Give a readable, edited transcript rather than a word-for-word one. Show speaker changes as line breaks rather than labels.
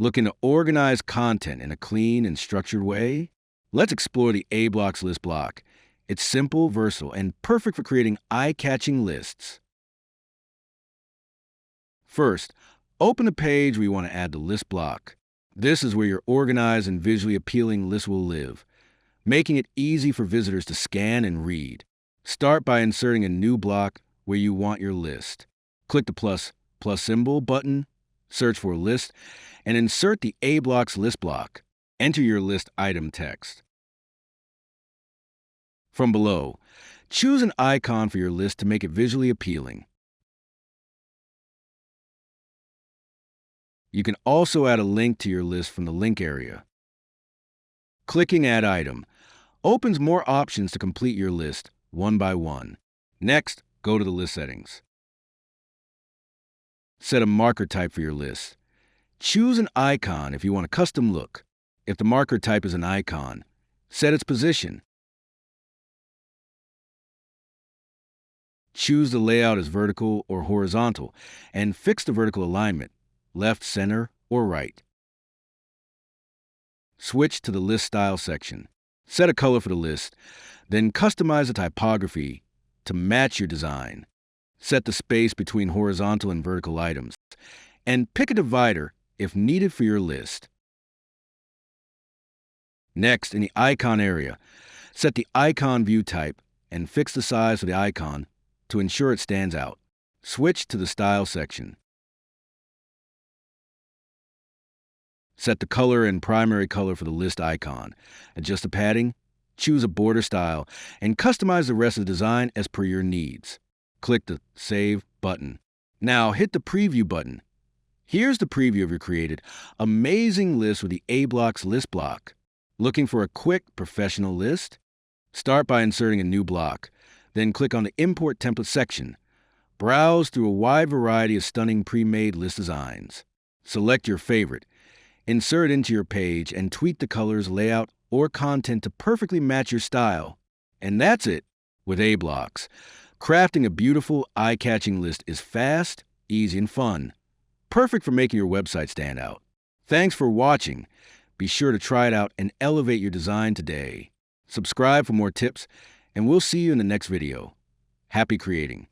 Looking to organize content in a clean and structured way? Let's explore the aBlocks list block. It's simple, versatile, and perfect for creating eye-catching lists. First, open the page where you want to add the list block. This is where your organized and visually appealing list will live, making it easy for visitors to scan and read. Start by inserting a new block where you want your list. Click the plus symbol button, search for a list, and insert the aBlocks list block. Enter your list item text. From below, choose an icon for your list to make it visually appealing. You can also add a link to your list from the link area. Clicking Add Item opens more options to complete your list one by one. Next, go to the list settings. Set a marker type for your list. Choose an icon if you want a custom look. If the marker type is an icon, set its position. Choose the layout as vertical or horizontal, and fix the vertical alignment, left, center, or right. Switch to the List Style section. Set a color for the list, then customize the typography to match your design. Set the space between horizontal and vertical items, and pick a divider if needed for your list. Next, in the icon area, set the icon view type and fix the size of the icon to ensure it stands out. Switch to the Style section. Set the color and primary color for the list icon. Adjust the padding, choose a border style, and customize the rest of the design as per your needs. Click the Save button. Now hit the Preview button. Here's the preview of your created, amazing list with the aBlocks list block. Looking for a quick, professional list? Start by inserting a new block. Then click on the Import Template section. Browse through a wide variety of stunning pre-made list designs. Select your favorite. Insert it into your page and tweak the colors, layout, or content to perfectly match your style. And that's it with aBlocks. Crafting a beautiful, eye-catching list is fast, easy, and fun. Perfect for making your website stand out. Thanks for watching. Be sure to try it out and elevate your design today. Subscribe for more tips, and we'll see you in the next video. Happy creating!